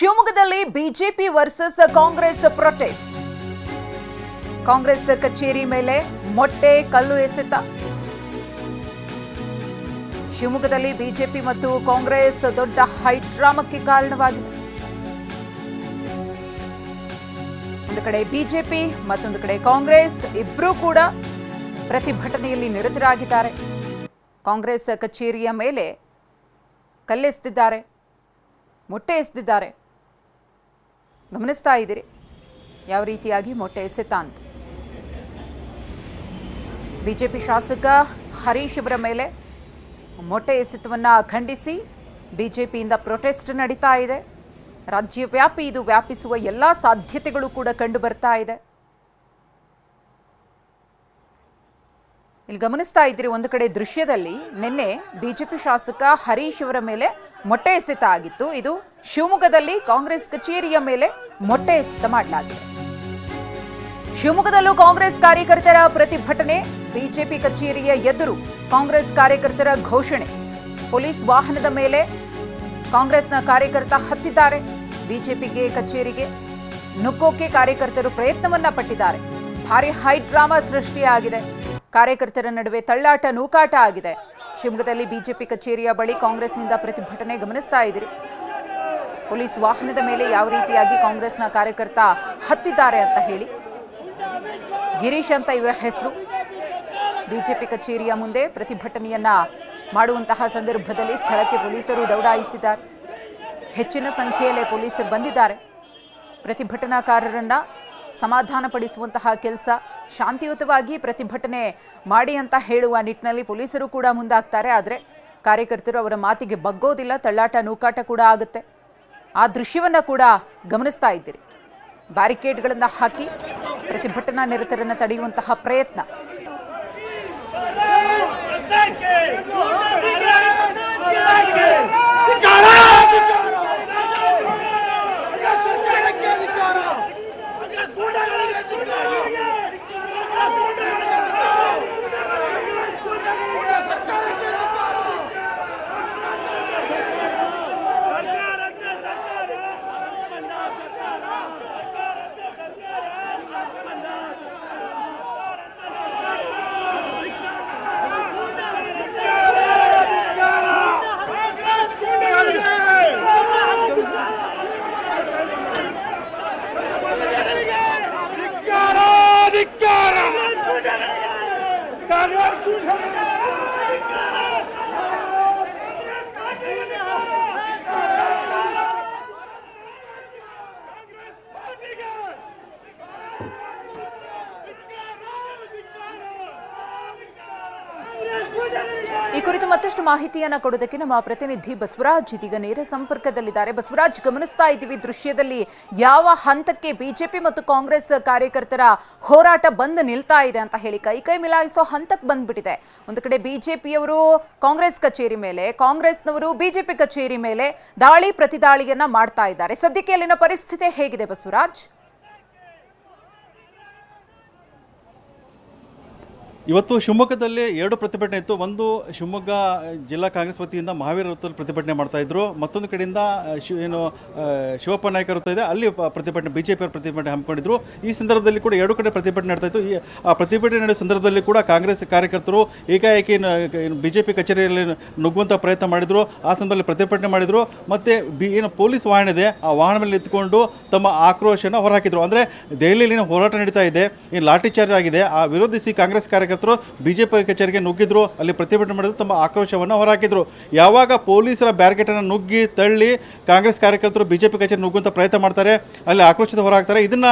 ಶಿವಮೊಗ್ಗದಲ್ಲಿ BJP versus Congress protest. Congress ಕಚೇರಿ ಮೇಲೆ ಮೊಟ್ಟೆ ಕಲ್ಲು ಎಸೆತ. ಶಿವಮೊಗ್ಗದಲ್ಲಿ ಬಿಜೆಪಿ ಮತ್ತು ಕಾಂಗ್ರೆಸ್ ದೊಡ್ಡ ಹೈಡ್ರಾಮಕ್ಕೆ ಕಾರಣವಾಗಿದೆ. ಒಂದು ಕಡೆ ಬಿಜೆಪಿ ಮತ್ತೊಂದು ಕಡೆ ಕಾಂಗ್ರೆಸ್ ಇಬ್ಬರೂ ಕೂಡ ಪ್ರತಿಭಟನೆಯಲ್ಲಿ ನಿರತರಾಗಿದ್ದಾರೆ. ಕಾಂಗ್ರೆಸ್ ಕಚೇರಿಯ ಮೇಲೆ ಕಲ್ಲೆಸೆದಿದ್ದಾರೆ, ಮೊಟ್ಟೆ ಎಸೆದಿದ್ದಾರೆ. ಗಮನಿಸ್ತಾ ಇದ್ದೀರಿ ಯಾವ ರೀತಿಯಾಗಿ ಮೊಟ್ಟೆ ಎಸೆತ ಅಂತ. ಬಿಜೆಪಿ ಶಾಸಕ ಹರೀಶ್ ಅವರ ಮೇಲೆ ಮೊಟ್ಟೆ ಎಸೆತವನ್ನು ಖಂಡಿಸಿ ಬಿಜೆಪಿಯಿಂದ ಪ್ರೊಟೆಸ್ಟ್ ನಡೀತಾ ಇದೆ. ರಾಜ್ಯವ್ಯಾಪಿ ಇದು ವ್ಯಾಪಿಸುವ ಎಲ್ಲ ಸಾಧ್ಯತೆಗಳು ಕೂಡ ಕಂಡು ಬರ್ತಾ ಇದೆ. ಇಲ್ಲಿ ಗಮನಿಸ್ತಾ ಇದ್ದೀರಿ ಒಂದು ಕಡೆ ದೃಶ್ಯದಲ್ಲಿ ನಿನ್ನೆ ಬಿಜೆಪಿ ಶಾಸಕ ಹರೀಶ್ ಅವರ ಮೇಲೆ ಮೊಟ್ಟೆ ಎಸೆತ ಆಗಿತ್ತು. ಇದು ಶಿವಮೊಗ್ಗದಲ್ಲಿ ಕಾಂಗ್ರೆಸ್ ಕಚೇರಿಯ ಮೇಲೆ ಮೊಟ್ಟೆ ಎಸೆತ ಮಾಡಲಾಗಿದೆ. ಶಿವಮೊಗ್ಗದಲ್ಲೂ ಕಾಂಗ್ರೆಸ್ ಕಾರ್ಯಕರ್ತರ ಪ್ರತಿಭಟನೆ. ಬಿಜೆಪಿ ಕಚೇರಿಯ ಎದುರು ಕಾಂಗ್ರೆಸ್ ಕಾರ್ಯಕರ್ತರ ಘೋಷಣೆ. ಪೊಲೀಸ್ ವಾಹನದ ಮೇಲೆ ಕಾಂಗ್ರೆಸ್ನ ಕಾರ್ಯಕರ್ತ ಹತ್ತಿದ್ದಾರೆ. ಬಿಜೆಪಿಗೆ ಕಚೇರಿಗೆ ನುಗ್ಗೋಕೆ ಕಾರ್ಯಕರ್ತರು ಪ್ರಯತ್ನವನ್ನ ಪಟ್ಟಿದ್ದಾರೆ. ಭಾರಿ ಹೈ ಡ್ರಾಮಾ ಸೃಷ್ಟಿಯಾಗಿದೆ. ಕಾರ್ಯಕರ್ತರ ನಡುವೆ ತಳ್ಳಾಟ ನೂಕಾಟ ಆಗಿದೆ. ಶಿವಮೊಗ್ಗದಲ್ಲಿ ಬಿಜೆಪಿ ಕಚೇರಿಯ ಬಳಿ ಕಾಂಗ್ರೆಸ್ನಿಂದ ಪ್ರತಿಭಟನೆ ಗಮನಿಸ್ತಾ ಇದ್ದೀರಿ. ಪೊಲೀಸ್ ವಾಹನದ ಮೇಲೆ ಯಾವ ರೀತಿಯಾಗಿ ಕಾಂಗ್ರೆಸ್ನ ಕಾರ್ಯಕರ್ತ ಹತ್ತಿದ್ದಾರೆ ಅಂತ ಹೇಳಿ. ಗಿರೀಶ್ ಅಂತ ಇವರ ಹೆಸರು. ಬಿಜೆಪಿ ಕಚೇರಿಯ ಮುಂದೆ ಪ್ರತಿಭಟನೆಯನ್ನ ಮಾಡುವಂತಹ ಸಂದರ್ಭದಲ್ಲಿ ಸ್ಥಳಕ್ಕೆ ಪೊಲೀಸರು ದೌಡಾಯಿಸಿದ್ದಾರೆ. ಹೆಚ್ಚಿನ ಸಂಖ್ಯೆಯಲ್ಲಿ ಪೊಲೀಸರು ಬಂದಿದ್ದಾರೆ. ಪ್ರತಿಭಟನಾಕಾರರನ್ನ ಸಮಾಧಾನಪಡಿಸುವಂತಹ ಕೆಲಸ, ಶಾಂತಿಯುತವಾಗಿ ಪ್ರತಿಭಟನೆ ಮಾಡಿ ಅಂತ ಹೇಳುವ ನಿಟ್ಟಿನಲ್ಲಿ ಪೊಲೀಸರು ಕೂಡ ಮುಂದಾಗ್ತಾರೆ. ಆದರೆ ಕಾರ್ಯಕರ್ತರು ಅವರ ಮಾತಿಗೆ ಬಗ್ಗೋದಿಲ್ಲ. ತಳ್ಳಾಟ ನೂಕಾಟ ಕೂಡ ಆಗುತ್ತೆ. ಆ ದೃಶ್ಯವನ್ನು ಕೂಡ ಗಮನಿಸ್ತಾ ಇದ್ದೀರಿ. ಬ್ಯಾರಿಕೇಡ್ಗಳನ್ನು ಹಾಕಿ ಪ್ರತಿಭಟನಾ ನಿರತರನ್ನು ತಡೆಯುವಂತಹ ಪ್ರಯತ್ನ. ಈ ಕುರಿತು ಮತ್ತಷ್ಟು ಮಾಹಿತಿಯನ್ನು ಕೊಡೋದಕ್ಕೆ ನಮ್ಮ ಪ್ರತಿನಿಧಿ ಬಸವರಾಜ್ ಇದೀಗ ನೇರ ಸಂಪರ್ಕದಲ್ಲಿದ್ದಾರೆ. ಬಸವರಾಜ್, ಗಮನಿಸ್ತಾ ಇದ್ದೀವಿ ದೃಶ್ಯದಲ್ಲಿ ಯಾವ ಹಂತಕ್ಕೆ ಬಿಜೆಪಿ ಮತ್ತು ಕಾಂಗ್ರೆಸ್ ಕಾರ್ಯಕರ್ತರ ಹೋರಾಟ ಬಂದು ನಿಲ್ತಾ ಇದೆ ಅಂತ ಹೇಳಿ ಕೈ ಮಿಲಾಯಿಸೋ ಹಂತಕ್ಕೆ ಬಂದ್ಬಿಟ್ಟಿದೆ. ಒಂದು ಕಡೆ ಬಿಜೆಪಿಯವರು ಕಾಂಗ್ರೆಸ್ ಕಚೇರಿ ಮೇಲೆ, ಕಾಂಗ್ರೆಸ್ನವರು ಬಿಜೆಪಿ ಕಚೇರಿ ಮೇಲೆ ದಾಳಿ ಪ್ರತಿದಾಳಿಯನ್ನ ಮಾಡ್ತಾ ಇದ್ದಾರೆ. ಸದ್ಯಕ್ಕೆ ಅಲ್ಲಿನ ಪರಿಸ್ಥಿತಿ ಹೇಗಿದೆ ಬಸವರಾಜ್? ಇವತ್ತು ಶಿವಮೊಗ್ಗದಲ್ಲಿ ಎರಡು ಪ್ರತಿಭಟನೆ ಇತ್ತು. ಒಂದು ಶಿವಮೊಗ್ಗ ಜಿಲ್ಲಾ ಕಾಂಗ್ರೆಸ್ ವತಿಯಿಂದ ಮಹಾವೀರ ವೃತ್ತದಲ್ಲಿ ಪ್ರತಿಭಟನೆ ಮಾಡ್ತಾ ಇದ್ರು. ಮತ್ತೊಂದು ಕಡೆಯಿಂದ ಶಿವಪ್ಪ ನಾಯಕ ವೃತ್ತ ಇದೆ, ಅಲ್ಲಿ ಪ್ರತಿಭಟನೆ ಬಿಜೆಪಿ ಅವರು ಪ್ರತಿಭಟನೆ ಹಮ್ಮಿಕೊಂಡಿದ್ರು. ಈ ಸಂದರ್ಭದಲ್ಲಿ ಕೂಡ ಎರಡು ಕಡೆ ಪ್ರತಿಭಟನೆ ನಡೆತಾ ಇತ್ತು. ಆ ಪ್ರತಿಭಟನೆ ನಡೆಯುವ ಸಂದರ್ಭದಲ್ಲಿ ಕೂಡ ಕಾಂಗ್ರೆಸ್ ಕಾರ್ಯಕರ್ತರು ಏಕಾಏಕಿ ಬಿಜೆಪಿ ಕಚೇರಿಯಲ್ಲಿ ನುಗ್ಗುವಂಥ ಪ್ರಯತ್ನ ಮಾಡಿದ್ರು. ಆ ಸಂದರ್ಭದಲ್ಲಿ ಪ್ರತಿಭಟನೆ ಮಾಡಿದ್ರು. ಮತ್ತೆ ಏನು ಪೊಲೀಸ್ ವಾಹನ ಇದೆ, ಆ ವಾಹನ ಮೇಲೆ ನಿಂತುಕೊಂಡು ತಮ್ಮ ಆಕ್ರೋಶನ ಹೊರಹಾಕಿದ್ರು. ಅಂದರೆ ದೆಹಲಿಯಲ್ಲಿ ಹೋರಾಟ ನಡೀತಾ ಇದೆ, ಏನು ಲಾಠಿ ಚಾರ್ಜ್ ಆಗಿದೆ. ಆ ವಿರೋಧಿಸಿ ಕಾಂಗ್ರೆಸ್ ಕಾರ್ಯಕರ್ತರು ಬಿಜೆಪಿ ಕಚೇರಿಗೆ ನುಗ್ಗಿದ್ರು. ಅಲ್ಲಿ ಪ್ರತಿಭಟನೆ ಮಾಡಿದ್ರು, ತಮ್ಮ ಆಕ್ರೋಶವನ್ನು ಹೊರಹಾಕಿದ್ರು. ಯಾವಾಗ ಪೊಲೀಸರ ಬ್ಯಾರಿಕೇಡನ್ನು ನುಗ್ಗಿ ತಳ್ಳಿ ಕಾಂಗ್ರೆಸ್ ಕಾರ್ಯಕರ್ತರು ಬಿಜೆಪಿ ಕಚೇರಿ ನುಗ್ಗುವಂತ ಪ್ರಯತ್ನ ಮಾಡ್ತಾರೆ, ಅಲ್ಲಿ ಆಕ್ರೋಶದ ಹೊರಹಾಕ್ತಾರೆ. ಇದನ್ನ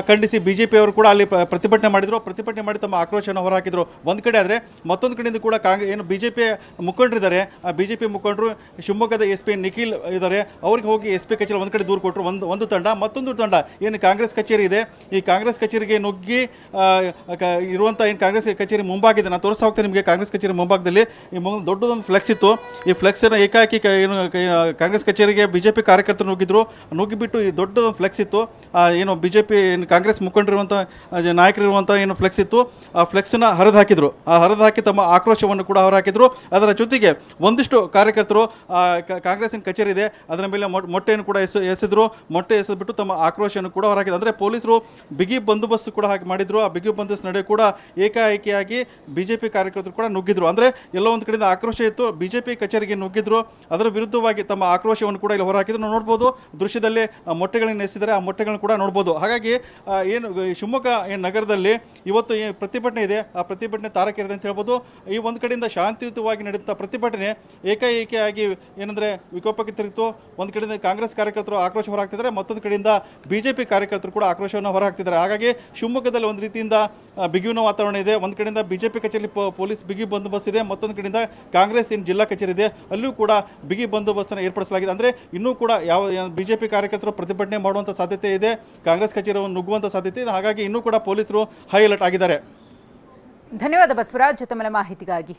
ಖಂಡಿಸಿ ಬಿಜೆಪಿ ಅವರು ಕೂಡ ಅಲ್ಲಿ ಪ್ರತಿಭಟನೆ ಮಾಡಿದ್ರು. ಪ್ರತಿಭಟನೆ ಮಾಡಿ ತಮ್ಮ ಆಕ್ರೋಶವನ್ನು ಹೊರಹಾಕಿದ್ರು ಒಂದು ಕಡೆ. ಆದರೆ ಮತ್ತೊಂದು ಕಡೆಯಿಂದ ಕೂಡ ಏನು ಬಿಜೆಪಿ ಮುಖಂಡರಿದ್ದಾರೆ, ಆ ಬಿಜೆಪಿ ಮುಖಂಡರು ಶಿವಮೊಗ್ಗದ SP ನಿಖಿಲ್ ಇದ್ದಾರೆ, ಅವ್ರಿಗೆ ಹೋಗಿ SP ಕಚೇರಿ ಒಂದು ಕಡೆ ದೂರು ಕೊಟ್ಟರು. ಒಂದು ತಂಡ. ಮತ್ತೊಂದು ತಂಡ ಏನು ಕಾಂಗ್ರೆಸ್ ಕಚೇರಿ ಇದೆ, ಈ ಕಾಂಗ್ರೆಸ್ ಕಚೇರಿಗೆ ನುಗ್ಗಿ ಇರುವಂಥ ಏನು ಕಾಂಗ್ರೆಸ್ ಕಚೇರಿ ಮುಂಭಾಗಿದೆ, ನಾನು ತೋರಿಸ್ತಾ ಹೋಗ್ತೇನೆ ನಿಮಗೆ. ಕಾಂಗ್ರೆಸ್ ಕಚೇರಿ ಮುಂಭಾಗದಲ್ಲಿ ಈ ದೊಡ್ಡದೊಂದು ಫ್ಲೆಕ್ಸ್ ಇತ್ತು. ಈ ಫ್ಲೆಕ್ಸನ್ನು ಏಕಾಏಕಿ ಕಾಂಗ್ರೆಸ್ ಕಚೇರಿಗೆ ಬಿಜೆಪಿ ಕಾರ್ಯಕರ್ತರು ನುಗ್ಗಿಬಿಟ್ಟು ಈ ದೊಡ್ಡದೊಂದು ಫ್ಲೆಕ್ಸ್ ಇತ್ತು, ಏನು ಬಿಜೆಪಿ ಕಾಂಗ್ರೆಸ್ ಮುಖಂಡರಿರುವಂಥ ನಾಯಕರಿರುವಂಥ ಏನು ಫ್ಲೆಕ್ಸ್ ಇತ್ತು, ಆ ಫ್ಲೆಕ್ಸನ್ನು ಹರಿದು ಹಾಕಿದ್ರು. ಹರಿದು ಹಾಕಿ ತಮ್ಮ ಆಕ್ರೋಶವನ್ನು ಕೂಡ ಹೊರಹಾಕಿದ್ರು. ಅದರ ಜೊತೆಗೆ ಒಂದಿಷ್ಟು ಕಾರ್ಯಕರ್ತರು ಕಾಂಗ್ರೆಸ್ಸಿನ ಕಚೇರಿ ಇದೆ ಅದರ ಮೇಲೆ ಮೊಟ್ಟೆಯನ್ನು ಕೂಡ ಎಸೆದ್ರು. ಮೊಟ್ಟೆ ಎಸೆದ್ಬಿಟ್ಟು ತಮ್ಮ ಆಕ್ರೋಶವನ್ನು ಕೂಡ ಹೊರಹಾಕಿದ್ರು. ಅಂದರೆ ಪೊಲೀಸರು ಬಿಗಿ ಬಂದೋಬಸ್ತ್ ಕೂಡ ಹಾಕಿ ಮಾಡಿದ್ರು. ಆ ಬಿಗಿ ಬಂದೋಬಸ್ತ್ ನಡುವೆ ಕೂಡ ಏಕಾಏಕಿಯಾಗಿ ಬಿಜೆಪಿ ಕಾರ್ಯಕರ್ತರು ಕೂಡ ನುಗ್ಗಿದ್ರು. ಅಂದರೆ ಎಲ್ಲೋ ಒಂದು ಕಡೆಯಿಂದ ಆಕ್ರೋಶ ಇತ್ತು, ಬಿಜೆಪಿ ಕಚೇರಿಗೆ ನುಗ್ಗಿದ್ರು. ಅದರ ವಿರುದ್ಧವಾಗಿ ತಮ್ಮ ಆಕ್ರೋಶವನ್ನು ಕೂಡ ಇಲ್ಲಿ ಹೊರಹಾಕಿದ್ರು. ನಾವು ನೋಡ್ಬೋದು ದೃಶ್ಯದಲ್ಲಿ ಮೊಟ್ಟೆಗಳನ್ನು ಎಸೆದಿದ್ದಾರೆ, ಆ ಮೊಟ್ಟೆಗಳನ್ನು ಕೂಡ ನೋಡ್ಬೋದು. ಹಾಗಾಗಿ ಏನು ಶಿವಮೊಗ್ಗ ಏನು ನಗರದಲ್ಲಿ ಇವತ್ತು ಏನು ಪ್ರತಿಭಟನೆ ಇದೆ, ಆ ಪ್ರತಿಭಟನೆ ತಾರಕೇರಿದೆ ಅಂತ ಹೇಳ್ಬೋದು. ಈ ಒಂದು ಕಡೆಯಿಂದ ಶಾಂತಿಯುತವಾಗಿ ನಡೆಯುತ್ತಾ ಪ್ರತಿಭಟನೆ ಏಕಾಏಕಿಯಾಗಿ ಏನಂದರೆ ವಿಕೋಪಕ್ಕೆ ತಿರುಗಿತು. ಒಂದು ಕಡೆಯಿಂದ ಕಾಂಗ್ರೆಸ್ ಕಾರ್ಯಕರ್ತರು ಆಕ್ರೋಶ ಹೊರಹಾಕ್ತಿದ್ದಾರೆ, ಮತ್ತೊಂದು ಕಡೆಯಿಂದ ಬಿಜೆಪಿ ಕಾರ್ಯಕರ್ತರು ಕೂಡ ಆಕ್ರೋಶವನ್ನು ಹೊರಹಾಕ್ತಿದ್ದಾರೆ. ಹಾಗಾಗಿ ಶಿವಮೊಗ್ಗದಲ್ಲಿ ಒಂದು ರೀತಿಯಿಂದ ಬಿಗುವಿನ ವಾತಾವರಣ ಇದೆ. ಒಂದು ಕಡೆಯಿಂದ ಬಿಜೆಪಿ ಕಚೇರಿ ಪೊಲೀಸ್ ಬಿಗಿ ಬಂದೋಬಸ್ತ್ ಇದೆ, ಮತ್ತೊಂದು ಕಡೆಯಿಂದ ಕಾಂಗ್ರೆಸ್ ಏನು ಜಿಲ್ಲಾ ಕಚೇರಿ ಇದೆ ಅಲ್ಲೂ ಕೂಡ ಬಿಗಿ ಬಂದೋಬಸ್ತನ್ನು ಏರ್ಪಡಿಸಲಾಗಿದೆ. ಅಂದರೆ ಇನ್ನೂ ಕೂಡ ಯಾವ ಬಿಜೆಪಿ ಕಾರ್ಯಕರ್ತರು ಪ್ರತಿಭಟನೆ ಮಾಡುವಂಥ ಸಾಧ್ಯತೆ ಇದೆ, ಕಾಂಗ್ರೆಸ್ ಕಚೇರಿಯನ್ನು ನುಗ್ಗುವಂಥ ಸಾಧ್ಯತೆ ಇದೆ. ಹಾಗಾಗಿ ಇನ್ನೂ ಕೂಡ ಪೊಲೀಸರು ಹೈ ಅಲರ್ಟ್ ಆಗಿದ್ದಾರೆ. ಧನ್ಯವಾದ ಬಸವರಾಜ್ ತಮ್ಮ ಮಾಹಿತಿಗಾಗಿ.